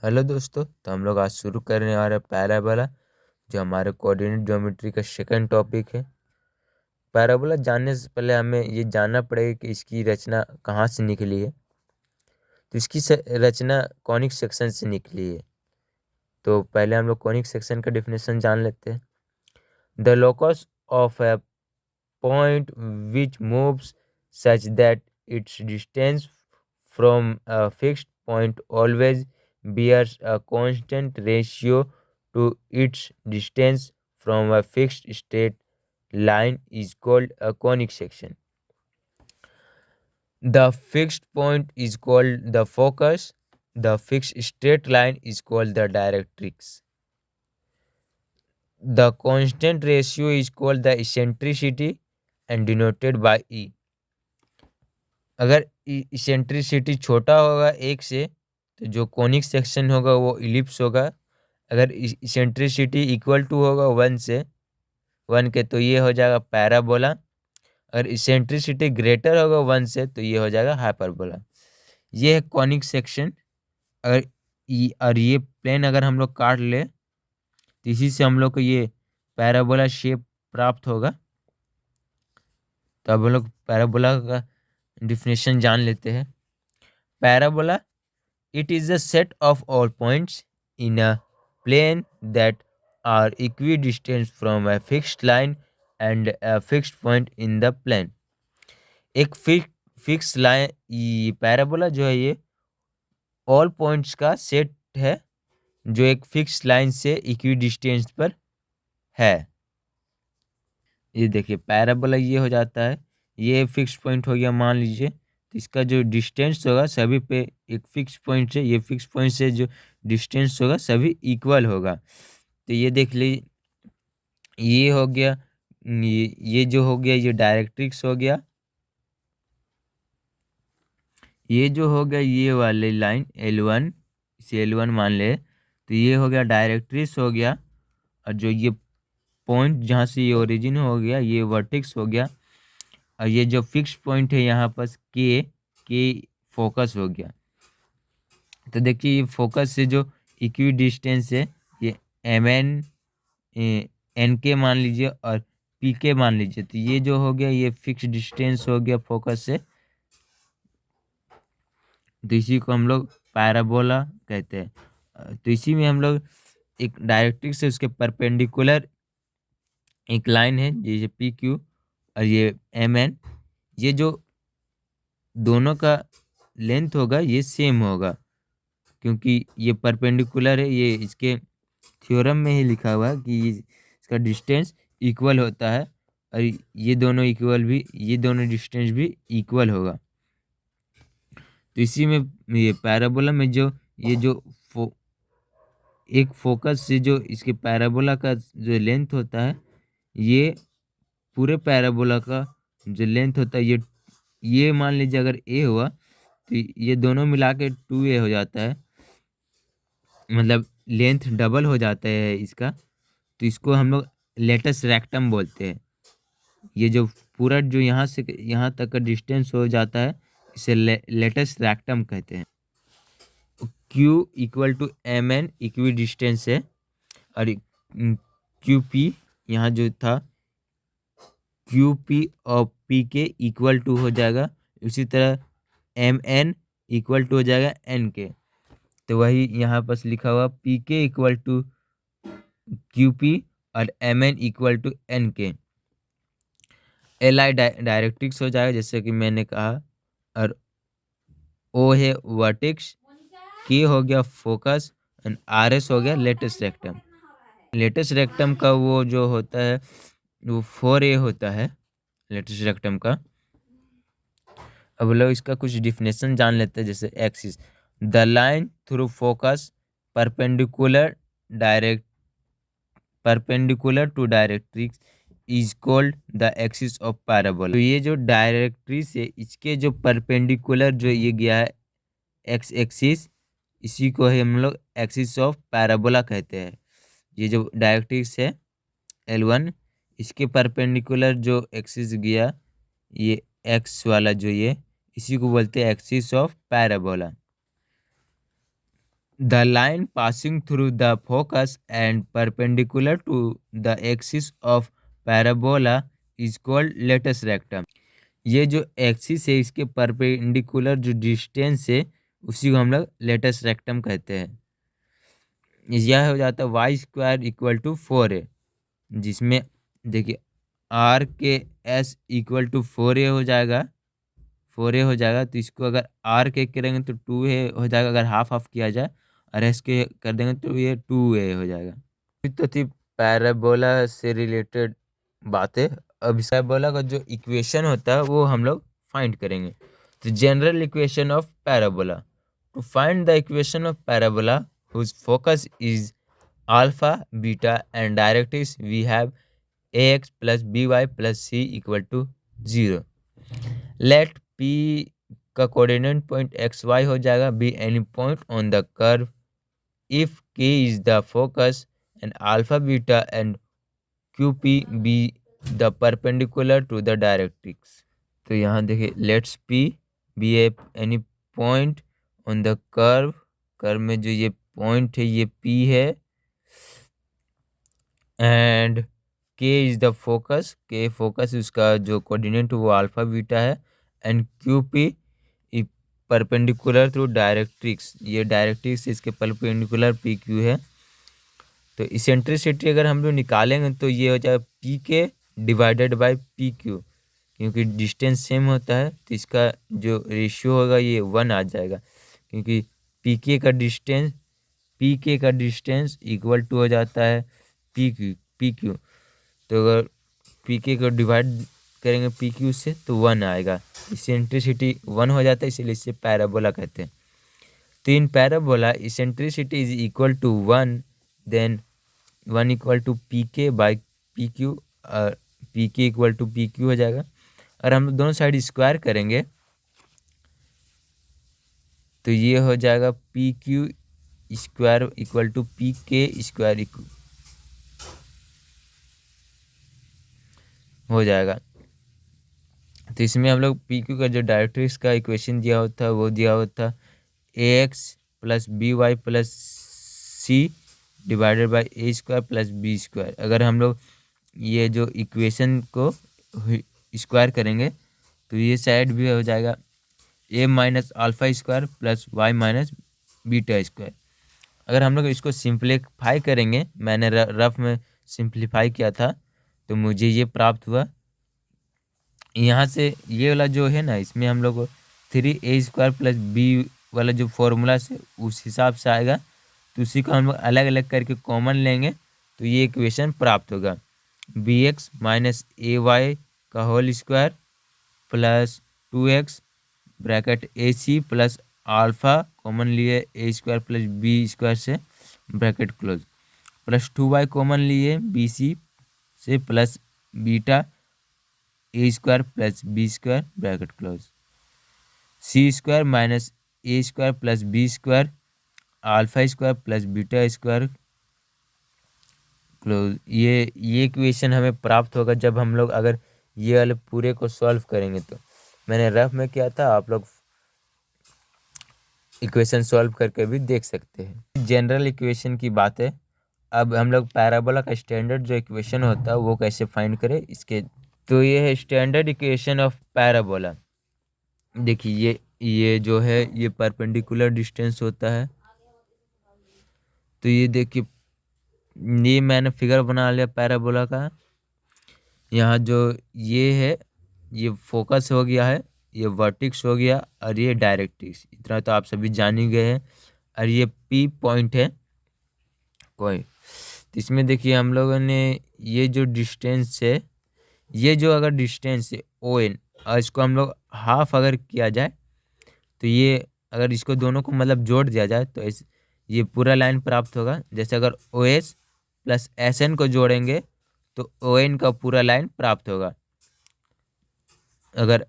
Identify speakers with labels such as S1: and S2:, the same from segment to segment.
S1: Hello दोस्तों, तो हम लोग आज शुरू करने वाले पैराबोला, जो हमारे कोऑर्डिनेट ज्योमेट्री का सेकंड टॉपिक है। पैराबोला जानने से पहले हमें ये जानना पड़ेगा कि इसकी रचना कहाँ से निकली है। तो इसकी रचना कॉनिक सेक्शन से निकली है। तो पहले हम लोग कॉनिक सेक्शन का डेफिनेशन जान लेते हैं। The locus of A point which moves such that it's distance from a fixed point always bears a constant ratio to its distance from a fixed straight line is called a conic section. The fixed point is called the focus. The fixed straight line is called the directrix. The constant ratio is called the eccentricity and denoted by E. अगर eccentricity छोटा होगा एक से, तो जो conic section होगा वो ellipse होगा। अगर इसेंट्रिसिटी इक्वल टू होगा वन के, तो ये हो जाएगा पैराबोला। अगर इसेंट्रिसिटी ग्रेटर होगा वन से, तो ये हो जाएगा हाइपरबोला। ये है कॉनिक सेक्शन। अगर और ये प्लेन अगर हम लोग काट ले, तो इसी से हम लोग को ये पैराबोला शेप प्राप्त होगा। तो अब हम लोग पैराबोला का डिफिनेशन जान लेते हैं। Parabola, it is a set of all points in a plane that are equidistant from a fixed line and a fixed point in the plane. एक फिक्स लाइन पैराबोला जो है ये ऑल पॉइंट्स का set है जो एक fix line से equidistance पर है। ये देखिए पैराबोला ये हो जाता है, ये फिक्स पॉइंट हो गया मान लीजिए। तो इसका जो डिस्टेंस होगा सभी पे एक फिक्स पॉइंट से, ये फिक्स पॉइंट से जो डिस्टेंस होगा सभी इक्वल होगा। तो ये देख लीजिए, ये हो गया, ये जो हो गया ये डायरेक्ट्रिक्स हो गया। ये जो हो गया ये वाली लाइन L1, इसे L1 मान ले, तो ये हो गया डायरेक्ट्रिक्स हो गया। और जो ये पॉइंट जहाँ से ये ओरिजिन हो गया ये वर्टेक्स हो गया। और ये जो फिक्स पॉइंट है यहाँ पर के फोकस हो गया। तो देखिए ये फोकस से जो इक्वी डिस्टेंस है ये एन के मान लीजिए और पी के मान लीजिए। तो ये जो हो गया ये फिक्स डिस्टेंस हो गया फोकस से। तो इसी को हम लोग पैराबोला कहते हैं। तो इसी में हम लोग एक डायरेक्ट्रिक्स से उसके परपेंडिकुलर एक लाइन है जैसे पी क्यू और ये एम एन, ये जो दोनों का लेंथ होगा ये सेम होगा क्योंकि ये परपेंडिकुलर है। ये इसके थ्योरम में ही लिखा हुआ है कि इसका डिस्टेंस इक्वल होता है और ये दोनों डिस्टेंस भी इक्वल होगा। तो इसी में ये पैराबोला में जो ये जो एक फोकस से जो इसके पैराबोला का जो लेंथ होता है, ये पूरे पैराबोला का जो लेंथ होता है ये मान लीजिए अगर ए हुआ तो ये दोनों मिला के 2a हो जाता है, मतलब लेंथ डबल हो जाता है इसका। तो इसको हम लोग लेटस रेक्टम बोलते हैं। ये जो पूरा जो यहाँ से यहाँ तक का डिस्टेंस हो जाता है इसे लेटस रेक्टम कहते हैं। Q equal to M N equidistance है और क्यू पी यहाँ जो था क्यू पी और पी के इक्वल टू हो जाएगा। उसी तरह एम एन इक्वल टू हो जाएगा एन के। तो वही यहाँ पर लिखा हुआ P K equal to Q P और M N equal to N K. L I directrix हो जाएगा जैसे कि मैंने कहा, और ओ है वर्टेक्स, के हो गया फोकस एंड आर एस हो गया लेटेस्ट रेक्टम। लेटेस्ट रेक्टम का वो जो होता है वो 4a होता है लेटेस्ट रेक्टम का। अब लोग इसका कुछ डिफिनेशन जान लेते हैं जैसे axis, the line through focus perpendicular to directrix is called the axis of parabola. तो ये जो डायरेक्ट्रिक्स है इसके जो परपेंडिकुलर जो ये गया है एक्स एक्सिस, इसी को हम लोग एक्सिस ऑफ पैराबोला कहते हैं। ये जो डायरेक्ट्रिक्स है L1, इसके परपेंडिकुलर जो एक्सिस गया ये एक्स वाला जो ये, इसी को बोलते हैं axis of parabola. The line passing through the focus and perpendicular to the axis of parabola is called latus rectum. ये जो एक्सिस है इसके परपेंडिकुलर जो डिस्टेंस है उसी को हम लोग लेटस रेक्टम कहते हैं। यह हो जाता है Y square equal to 4a, जिसमें देखिए आर के एस इक्वल टू 4a हो जाएगा, 4a हो जाएगा। तो इसको अगर आर के करेंगे तो 2a हो जाएगा, अगर हाफ हाफ किया जाए, और एस के कर देंगे तो ये 2a हो जाएगा। तो थी पैराबोला से रिलेटेड बातें। अब इस पैराबोला का जो इक्वेशन होता है वो हम लोग फाइंड करेंगे। तो general equation of parabola, to find the equation of parabola whose focus is alpha beta and directrix we have ax plus B Y plus C equal to 0। Let p का coordinate point X Y हो जाएगा, be any point on the curve if k is the focus and alpha beta and qp be the perpendicular to the directrix। तो यहाँ देखिए let's p be any point on the curve, curve में जो ये point है ये p है, and k is the focus, k focus उसका जो कोऑर्डिनेट वो अल्फा बीटा है, and qp perpendicular through directrix, ये डायरेक्ट्रिक्स इसके परपेंडिकुलर पी क्यू है। तो इसेंट्रिसिटी अगर हम लोग निकालेंगे तो ये हो जाएगा पी के डिवाइडेड बाय पी क्यू, क्योंकि डिस्टेंस सेम होता है तो इसका जो रेशियो होगा ये 1 आ जाएगा, क्योंकि पी के का डिस्टेंस इक्वल टू हो जाता है पी क्यू। तो अगर पी के को डिवाइड करेंगे पी क्यू से तो 1 आएगा, इसेंट्रिसिटी 1 हो जाता है, इसीलिए इसे पैराबोला कहते हैं। तो in parabola eccentricity is equal to 1, then 1 equal to P K by P Q, और P K equal to P Q हो जाएगा। और हम दोनों साइड स्क्वायर करेंगे तो ये हो जाएगा P Q square equal to P K square हो जाएगा। तो इसमें हम लोग पी क्यू का जो डायरेक्ट्रिक्स का इक्वेशन दिया होता है वो दिया होता है a x plus B Y plus c divided by a square plus b square. अगर हम लोग ये जो इक्वेशन को स्क्वायर करेंगे तो ये साइड भी हो जाएगा a minus alpha square plus y minus beta square. अगर हम लोग इसको सिंप्लीफाई करेंगे, मैंने रफ में सिंप्लीफाई किया था तो मुझे ये प्राप्त हुआ। यहाँ से ये वाला जो है ना, इसमें हम लोग 3a स्क्वायर प्लस बी वाला जो फॉर्मूला से उस हिसाब से आएगा, तो उसी को हम लोग अलग अलग करके कॉमन लेंगे तो ये इक्वेशन प्राप्त होगा b x minus a y का whole square plus 2x bracket a c plus alpha common लिए a square plus b square से bracket close, plus 2y common लिए बी सी से plus beta a square plus b square bracket close, c square minus a square plus b square alpha square plus beta square close. ये equation हमें प्राप्त होगा जब हम लोग अगर ये वाले पूरे को सॉल्व करेंगे। तो मैंने रफ में किया था, आप लोग इक्वेशन सॉल्व करके भी देख सकते हैं। जनरल इक्वेशन की बात है। अब हम लोग पैराबोला का स्टैंडर्ड जो इक्वेशन होता है वो कैसे फाइंड करें इसके, तो ये है स्टैंडर्ड इक्वेशन ऑफ पैराबोला। देखिए ये जो है ये परपेंडिकुलर डिस्टेंस होता है। तो ये देखिए ये मैंने फिगर बना लिया पैराबोला का। यहाँ जो ये है ये फोकस हो गया है, ये वर्टिक्स हो गया, और ये डायरेक्ट्रिक्स, इतना तो आप सभी जान ही गए हैं। और ये पी पॉइंट है कोई। तो इसमें देखिए हम लोगों ने ये जो डिस्टेंस है, ये जो अगर डिस्टेंस है ओ एन, और इसको हम लोग हाफ अगर किया जाए तो ये अगर इसको दोनों को मतलब जोड़ दिया जाए तो ये पूरा लाइन प्राप्त होगा। जैसे अगर O S plus S N को जोड़ेंगे तो ओ एन का पूरा लाइन प्राप्त होगा। अगर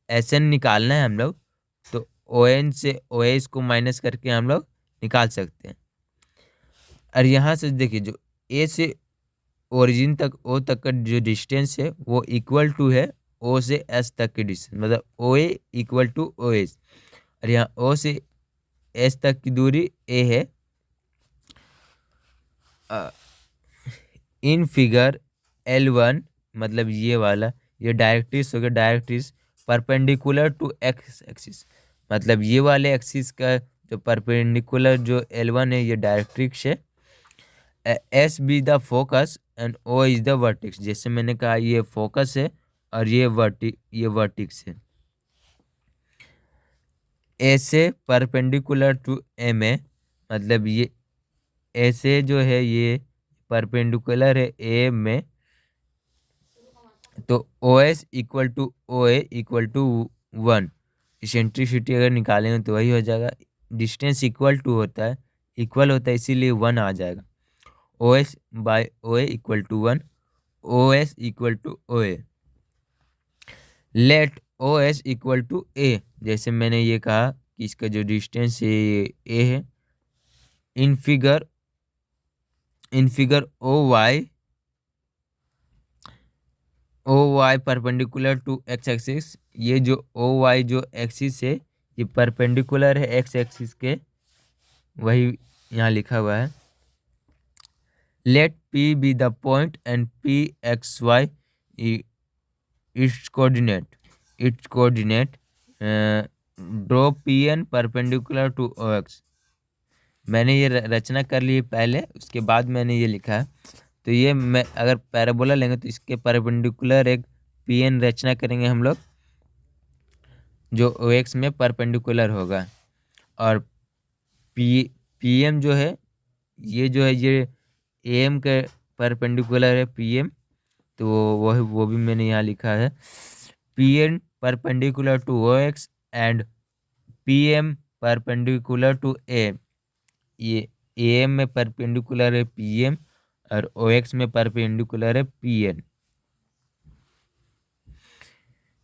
S1: एस एन निकालना है हम लोग तो ओ एन से ओ एस को माइनस करके हम लोग निकाल सकते हैं। और यहाँ से देखिए जो ए से ओरिजिन तक ओ तक का जो डिस्टेंस है वो इक्वल टू है ओ से एस तक की डिस्टेंस, मतलब ओ A equal to O S. और यहाँ ओ से एस तक की दूरी ए है। इन फिगर L1 मतलब ये वाला, ये डायरेक्ट्रिक्स हो गया, directrix perpendicular to X axis, मतलब ये वाले एक्सिस का जो परपेंडिकुलर जो L1 है ये डायरेक्ट्रिक्स है। S be the focus and O is the vertex, जैसे मैंने कहा ये फोकस है और ये वर्टिक्स है। ए से परपेंडिकुलर टू एम है, मतलब ये ऐसे जो है ये परपेंडिकुलर है ए में, तो O S equal to O A equal to 1। Eccentricity अगर निकालेंगे तो वही हो जाएगा, डिस्टेंस इक्वल होता है इसीलिए 1 आ जाएगा। O S by O A equal to 1, O S equal to O A. Let O S equal to a, जैसे मैंने ये कहा कि इसका जो डिस्टेंस है ये ए है। In figure O Y perpendicular to X axis, ये जो ओ वाई जो एक्सिस है ये परपेंडिकुलर है एक्स एक्सिस के, वही यहाँ लिखा हुआ है। Let P be the point and P X Y its coordinate draw P N perpendicular to O X. मैंने ये रचना कर ली पहले, उसके बाद मैंने ये लिखा है। तो ये मैं अगर पैराबोला लेंगे तो इसके परपेंडिकुलर एक पी एन रचना करेंगे हम लोग, जो ओ एक्स में परपेंडिकुलर होगा। और पी एम जो है ये ए एम के परपेंडिकुलर है पी एम, तो वो भी मैंने यहाँ लिखा है। P N perpendicular to O X and P M perpendicular to A. ये ए एम में परपेंडिकुलर है पी एम और ओ एक्स में परपेंडिकुलर है पी एन।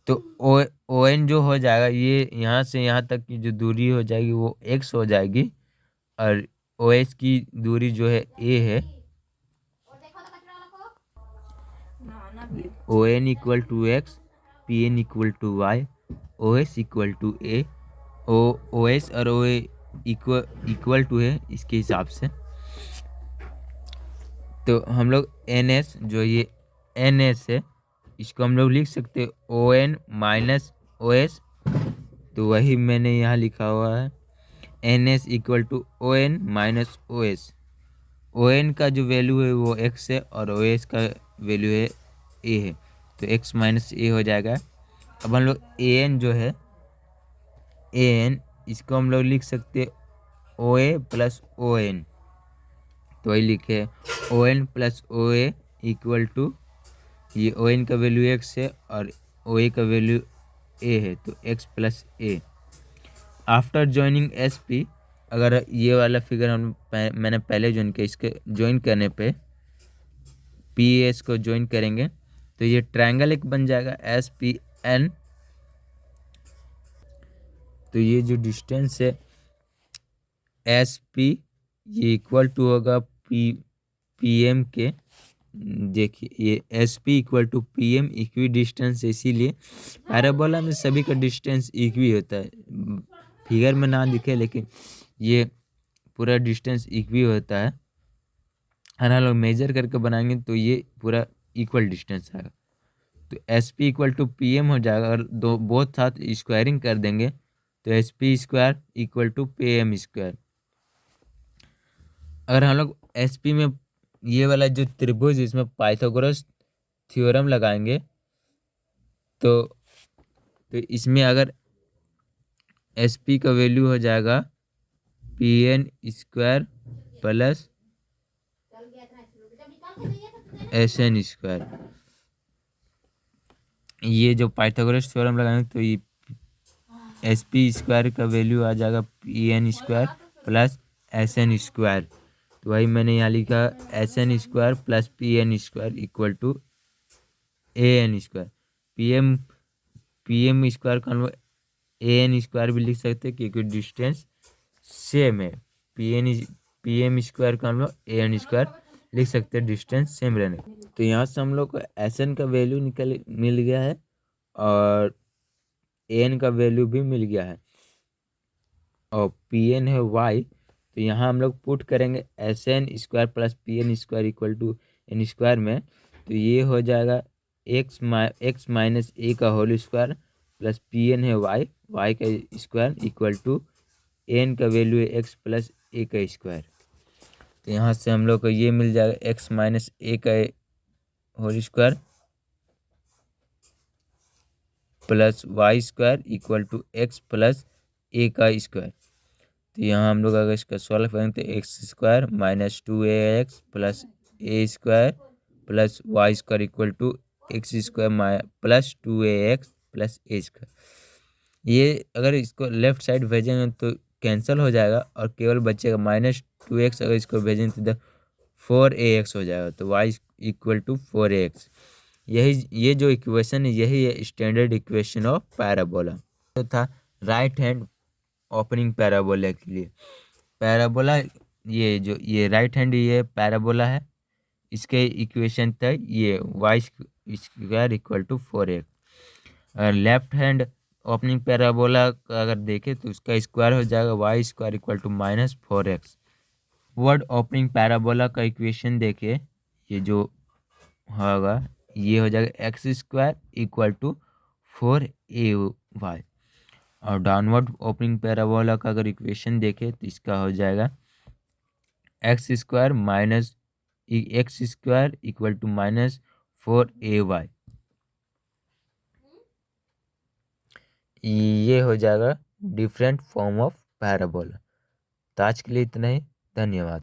S1: तो ओ एन जो हो जाएगा ये यहाँ से यहाँ तक की जो दूरी हो जाएगी वो एक्स हो जाएगी, और ओ एस की दूरी जो है ए है। O N equal to X, P N equal to Y, O S equal to A. O S और ओ ए इक्वल टू है इसके हिसाब से। तो हम लोग एन एस जो ये एन एस है इसको हम लोग लिख सकते O N minus O S, तो वही मैंने यहाँ लिखा हुआ है N S equal to O N minus O S. O N का जो वैल्यू है वो एक्स है और ओ एस का वैल्यू है ए है, तो एक्स माइनस ए हो जाएगा। अब हम लोग ए एन जो है ए एन इसको हम लोग लिख सकते ओ ए प्लस ओ एन, तो वही लिखे O N plus O A equal to, ये ओ एन का वैल्यू एक्स है और ओ ए का वैल्यू ए है, तो X plus A. After joining S P, अगर ये वाला फिगर मैंने पहले ज्वाइन किया, इसके ज्वाइन करने पे पी एस को ज्वाइन करेंगे तो ये ट्रायंगल एक बन जाएगा एस पी एन। तो ये जो डिस्टेंस है एस पी ये इक्वल टू होगा पी एम के। देखिए ये S P equal to P M equidistance, इसीलिए पैराबोला में सभी का डिस्टेंस इक्वी होता है, फिगर में ना दिखे लेकिन ये पूरा डिस्टेंस इक्वी होता है। और हम लोग मेजर करके बनाएंगे तो ये पूरा इक्वल डिस्टेंस आएगा, तो S P equal to P M हो जाएगा। और दो बहुत साथ स्क्वायरिंग कर देंगे तो S P square equal to P M square. अगर हम लोग एस पी में ये वाला जो त्रिभुज इसमें पाइथागोरस थ्योरम लगाएंगे तो इसमें अगर एस पी का वैल्यू हो जाएगा P N square plus S N square. ये जो पाइथागोरस थ्योरम लगाएंगे तो ये एस पी स्क्वायर का वैल्यू आ जाएगा P N square plus S N square, तो वही मैंने यहाँ लिखा S N square plus P N square equal to A N square. P M square को हम लोग ए एन स्क्वायर भी लिख सकते हैं क्योंकि डिस्टेंस सेम है। पी एम स्क्वायर को हम लोग ए एन स्क्वायर लिख सकते हैं डिस्टेंस सेम रहने। तो यहाँ से हम लोग को एस एन का वैल्यू मिल गया है और ए एन का वैल्यू भी मिल गया है। और पी एन है वाई, तो यहाँ हम लोग पुट करेंगे S N square plus P N square equal to N square में, तो ये हो जाएगा एक्स माइनस ए का whole square plus P N है वाई, वाई का स्क्वायर इक्वल टू एन का वैल्यू है एक्स प्लस ए का स्क्वायर। तो यहाँ से हम लोग को ये मिल जाएगा एक्स माइनस ए का whole square plus Y square equal to x plus ए का स्क्वायर। तो यहाँ हम लोग अगर इसका सॉल्व करेंगे तो X square minus 2ax plus A square plus Y square equal to X square plus 2ax plus A square. ये अगर इसको लेफ्ट साइड भेजेंगे तो कैंसिल हो जाएगा और केवल बचेगा -2x। अगर इसको भेजेंगे तो 4ax हो जाएगा, तो y इक्वल टू 4ax। यही ये जो इक्वेशन है यही है स्टैंडर्ड इक्वेशन ऑफ पैराबोला। तो था राइट हैंड ओपनिंग पैराबोला के लिए। पैराबोला ये राइट हैंड ये पैराबोला है, इसके इक्वेशन था ये Y square equal to 4x। Left hand opening parabola का अगर देखें तो उसका स्क्वायर हो जाएगा Y square equal to -4x। वर्ड ओपनिंग पैराबोला का इक्वेशन देखिए, ये जो होगा ये हो जाएगा X square equal to 4ay। और डाउनवर्ड ओपनिंग पैराबोला का अगर इक्वेशन देखें तो इसका हो जाएगा X square minus X square equal to -4ay। ये हो जाएगा डिफरेंट फॉर्म ऑफ पैराबोला। तो आज के लिए इतना ही, धन्यवाद।